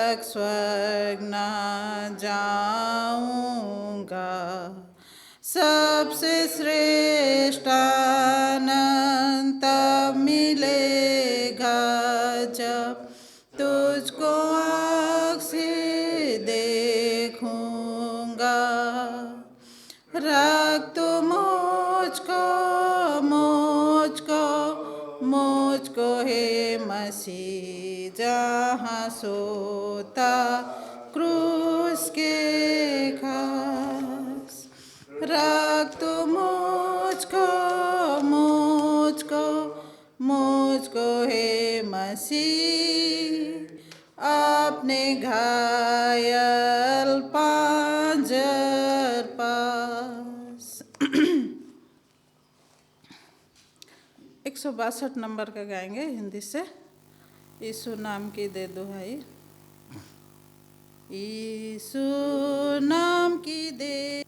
तक स्वर्ग न जाऊंगा। सबसे श्रेष्ठ आनंद तब मिलेगा जब तुझको आँख से देखूंगा। रख तू मुझको हे मसीह, जहाँ सोता क्रूस के घास। रख तू मुझको हे मसीह, अपने घायल पांजर पास। 162 नंबर का गाएंगे हिंदी से। यीशु नाम की दे दुहाई। यीशु नाम की दे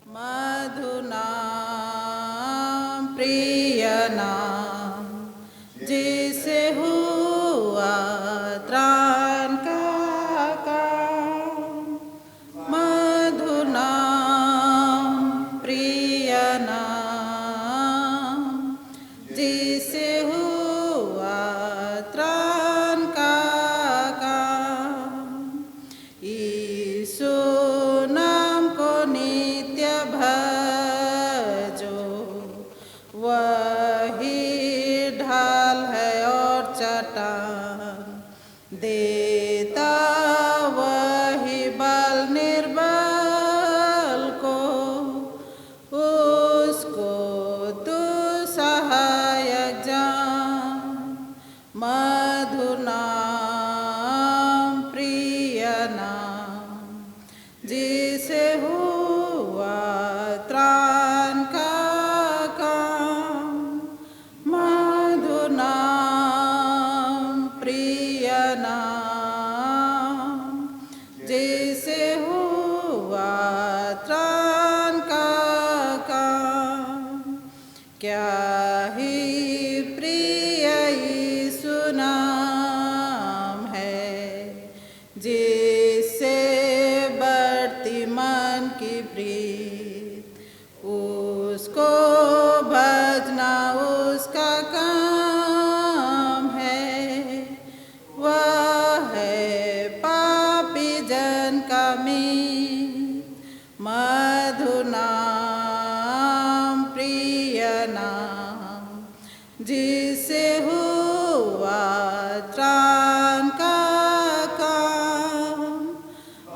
मधु नाम, प्रिय नाम, जिसे हुआ त्राण का काम। मधु नाम, प्रिय नाम, जिसे हुआ त्राण का काम। यीशु नाम को नित्य भजो, वही ढाल है और चट्टान, देता वही बल निर्बल को। उसको तू सहायक जान। मधु नाम, प्रिय नाम, जिसे हुआ त्राण का काम। मधु नाम, प्रिय नाम, जिसे हुआ त्राण का काम। क्या ही प्रिय यीशु नाम है, जिससे बढ़ती मन की प्रीत। उसको भजना उसका काम है, वह है पापी जन का मीत। मधु नाम, प्रिय नाम, जिसे हुआ त्राण का काम।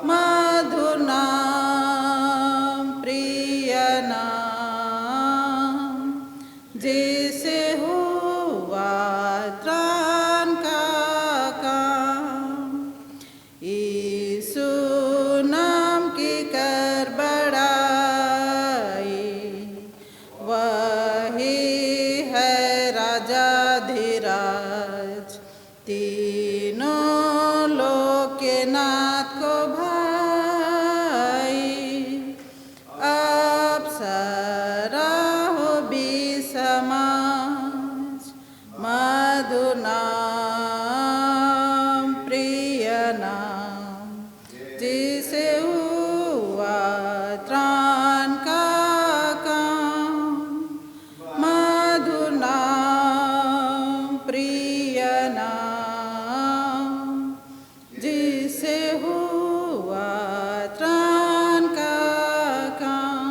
मधु नाम, प्रिय नाम, जिसे हुआ त्राण का काम। यीशु नाम की कर बड़ाई, वही है राजाधिराज। तीनों लोक के नाथ को भाई, अप्सरा हो भी समाज। मधु नाम, प्रिय नाम, जिसे हुआ त्राण का काम। मधु नाम, प्रिय नाम, जिसे हुआ त्राण का काम।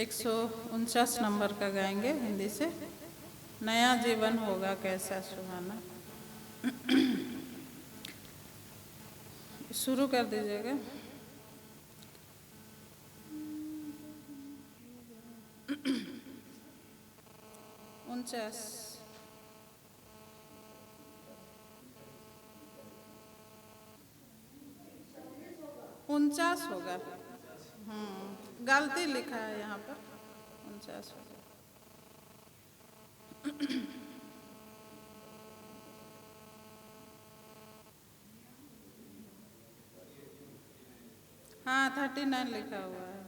149 नंबर का गाएंगे हिंदी से। नया जीवन होगा कैसा सुहाना। शुरू कर दीजिएगा। 49। 49 होगा। गलती लिखा है यहाँ पर, 49 होगा। हाँ 39 लिखा हुआ है।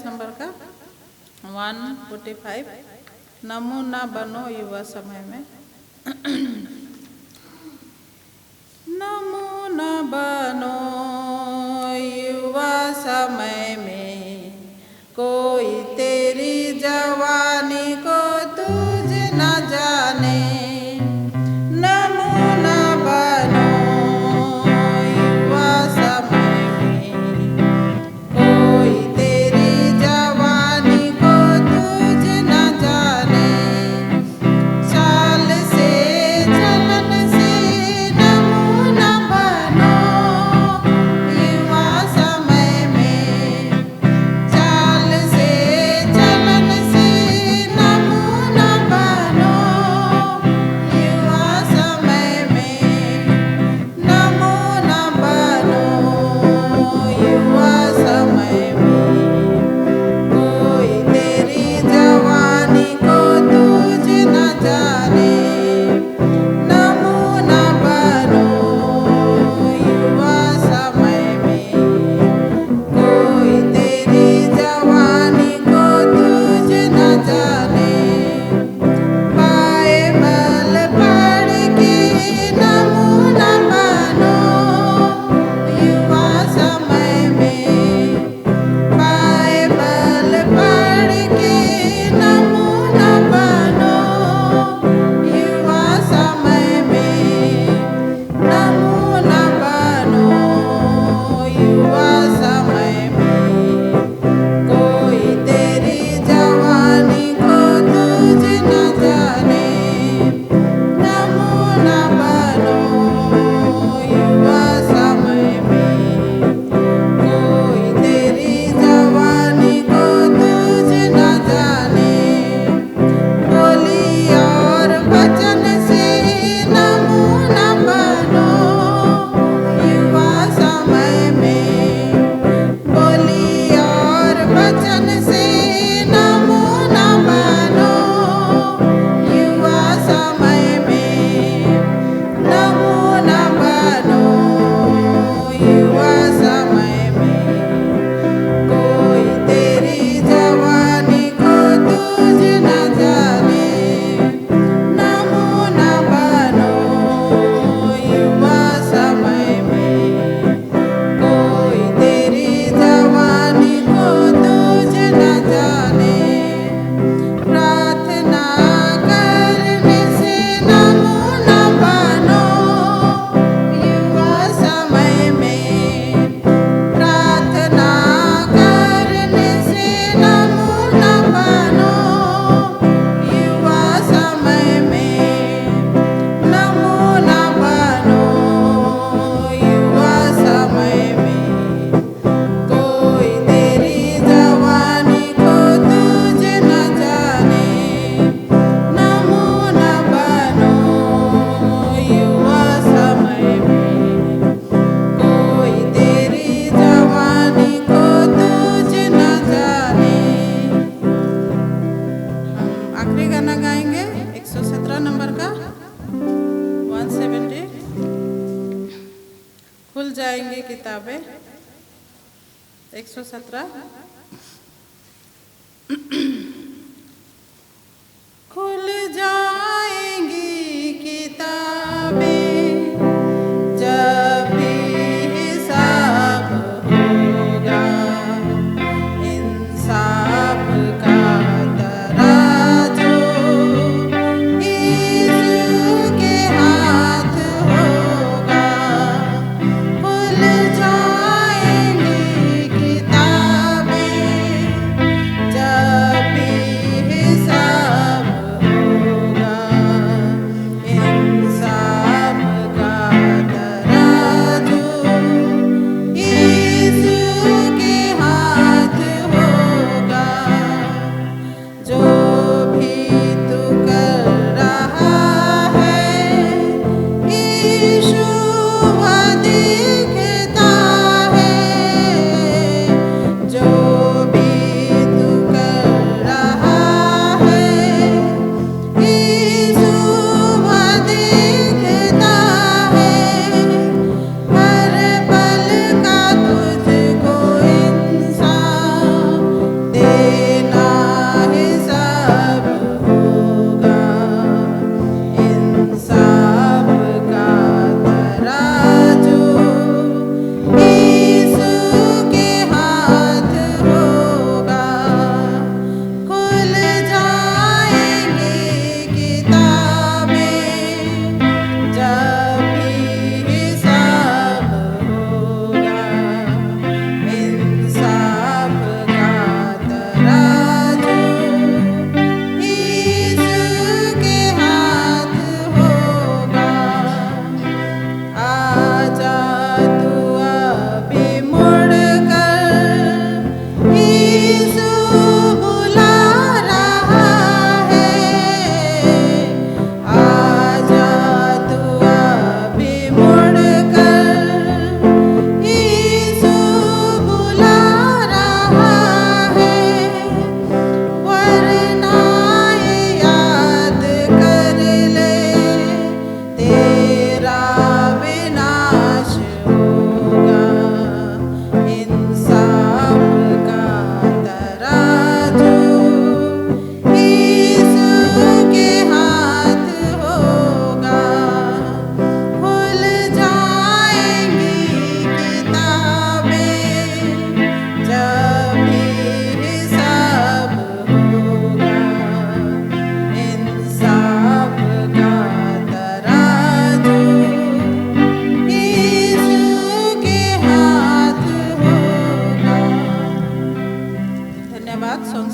नंबर का 145 नमूना बनो युवा समय में। नमूना बनो युवा समय में, कोई तेरी जवानी को तुझ न जाने। नमूना बनो युवा समय में, कोई तेरी जवानी को तुझ न जाने। चाल से चलन से नमूना बनो युवा समय में बाइबल पढ़ के नमूना बनो। युवा समय में नमूना बनो। युवा समय में कोई तेरी जवानी को तुझ न जाने। नमूना बनो। युवा समय में कोई तेरी जवानी को तुझ न जाने। बोली और वचन से नमूना बनो। युवा समय में बोली और वचन से नमूना बनो। युवा समय में नमूना बनो। युवा समय में कोई तेरी जवानी को तुझ न जाने। नमूना बनो। युवा समय में कोई तेरी जवानी को तुझ न जाने। प्रार्थना करने से नमूना बनो। युवा समय में प्रार्थना करने से नमूना बनो। युवा समय में नमूना बनो। युवा समय में कोई तेरी जवानी को तुझ न जाने। नमूना बनो। युवा समय में कोई तेरी जवानी को तुझ न जाने। हम आखिरी गाना गाएंगे 117 नंबर का 170। खुल जाएंगी किताबें 117। खुल जाएंगी किताबें जब भी हिसाब होगा। इंसाफ का तराजू यीशु के हाथ होगा। खुल जाएंगी किताबें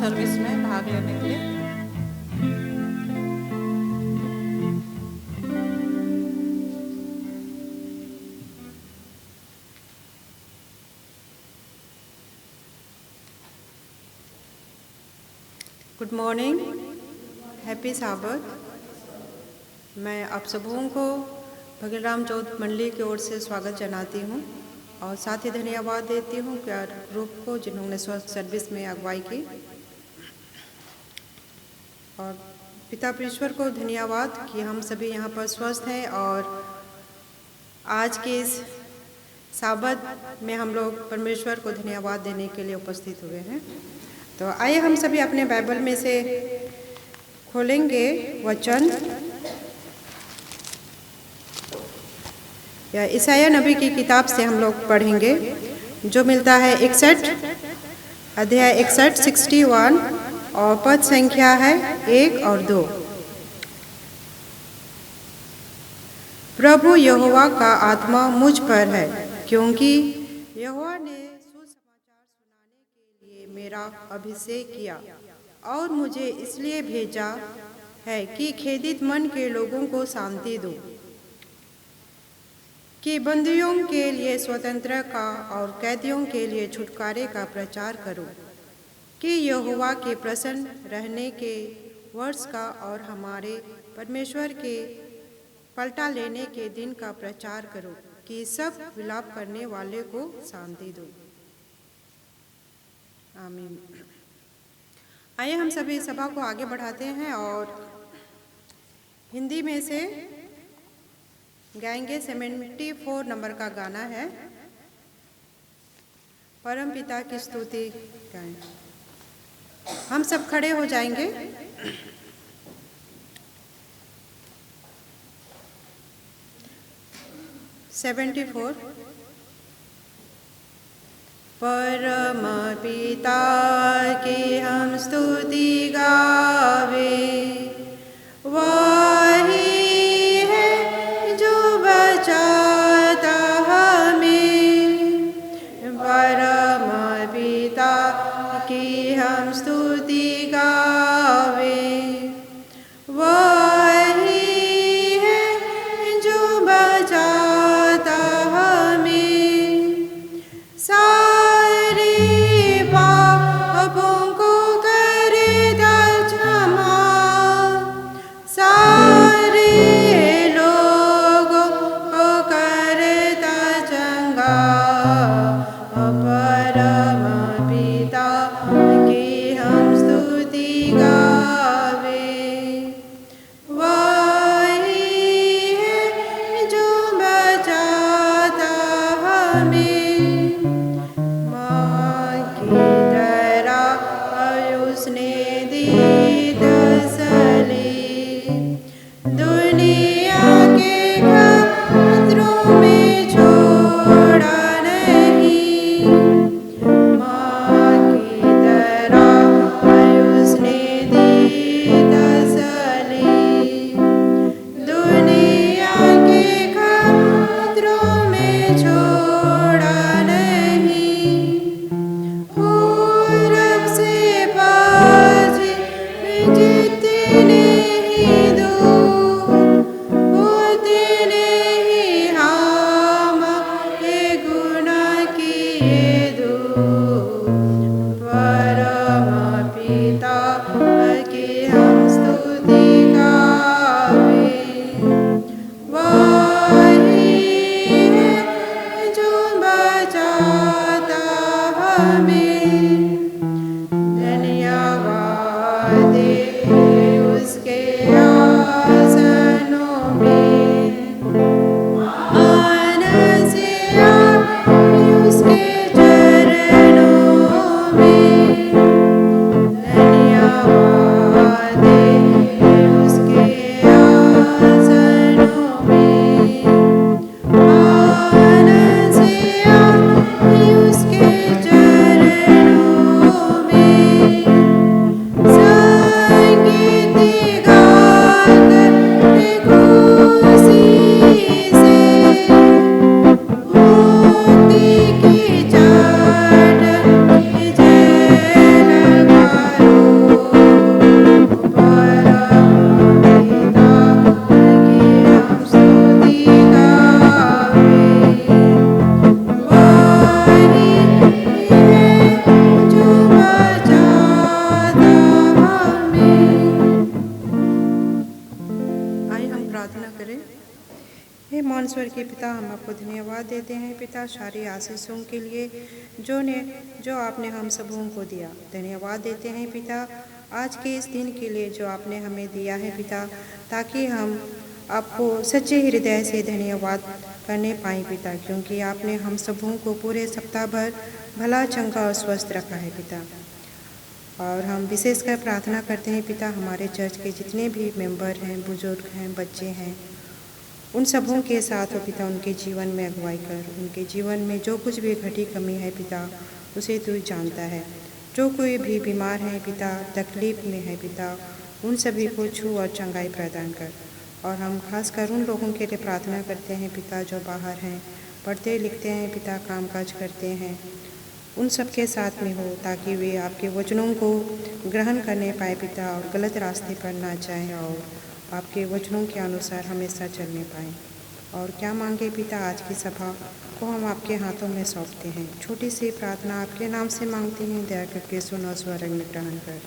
सर्विस में भाग लेने के लिए। गुड मॉर्निंग, हैप्पी साबत। मैं आप सबों को भगवान राम चौथ मंडली की ओर से स्वागत जनाती हूँ और साथ ही धन्यवाद देती हूँ ग्रुप को जिन्होंने स्वस्थ सर्विस में अगुवाई की, और पिता परमेश्वर को धन्यवाद कि हम सभी यहाँ पर स्वस्थ हैं और आज के इस साबत में हम लोग परमेश्वर को धन्यवाद देने के लिए उपस्थित हुए हैं। तो आइए हम सभी अपने बाइबल में से खोलेंगे वचन या ईसाया नबी की किताब से हम लोग पढ़ेंगे, जो मिलता है 61 अध्याय 61 61 और पद संख्या है 1 और 2। प्रभु यहोवा का आत्मा मुझ पर है, क्योंकि यहोवा ने सुसमाचार सुनाने के लिए मेरा अभिषेक किया और मुझे इसलिए भेजा है कि खेदित मन के लोगों को शांति दूं, कि बंदियों के लिए स्वतंत्रता का और कैदियों के लिए छुटकारे का प्रचार करूं, कि यहोवा के प्रसन्न रहने के वर्ष का और हमारे परमेश्वर के पलटा लेने के दिन का प्रचार करूं, कि सब विलाप करने वाले को शांति दूं। आमीन। आइए हम सभी सभा को आगे बढ़ाते हैं और हिंदी में से गाएंगे। 74 नंबर का गाना है, परम पिता की स्तुति गाएं। हम सब खड़े हो जाएंगे। परम पिता की हम स्तुति गावे, वही है जो बचाता हमें। परम पिता की हम स्तुति गावे, वही है जो बचाता हमें। सारे पापों को करता क्षमा, सारे लोगों को करता चंगा। परम पिता की हम स्तुति गावे, वही है जो बचाता हमें। माँ की तरह उसने दी तसल्ली, दुनिया के खतरों में छोड़ा नहीं। माँ की तरह उसने दी तसल्ली, दुनिया के खतरों में छोड़ा नहीं। पूरब से पश्चिम जितने ही दूर, उतने ही हमारे गुनाह किए दूर। परम पिता की हम स्तुति गावे, वही है जो बचाता हमें। धन्यवाद दे उसके आसनों में, आनंद से आए उसके चरणों में। धन्यवाद दे उसके आसनों में, आनंद से आए उसके चरणों ही है जो बचाता हमें। आइए हम प्रार्थना करें। हे महान के पिता, हम आपको धन्यवाद देते हैं पिता सारी आशीषों के लिए जो आपने हम सबों को दिया। धन्यवाद देते हैं पिता आज के इस दिन के लिए जो आपने हमें दिया है पिता, ताकि हम आपको सच्चे हृदय से धन्यवाद करने पाएँ पिता, क्योंकि आपने हम सबों को पूरे सप्ताह भर भला चंगा और स्वस्थ रखा है पिता। और हम विशेषकर प्रार्थना करते हैं पिता हमारे चर्च के जितने भी मेंबर हैं, बुजुर्ग हैं, बच्चे हैं, उन सबों के साथ हो पिता, उनके जीवन में अगुवाई कर। उनके जीवन में जो कुछ भी घटी कमी है पिता, उसे तू जानता है। जो कोई भी बीमार है पिता, तकलीफ में है पिता, उन सभी को छू और चंगाई प्रदान कर। और हम खासकर उन लोगों के लिए प्रार्थना करते हैं पिता जो बाहर हैं, पढ़ते लिखते हैं पिता, कामकाज करते हैं, उन सब के साथ में हो, ताकि वे आपके वचनों को ग्रहण करने पाए पिता, और गलत रास्ते पर ना जाएं, और आपके वचनों के अनुसार हमेशा चलने पाएँ। और क्या मांगे पिता, आज की सभा को हम आपके हाथों में सौंपते हैं। छोटी सी प्रार्थना आपके नाम से मांगते हैं, दया करके सुनो, स्वर में ग्रहण कर।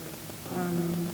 आमीन।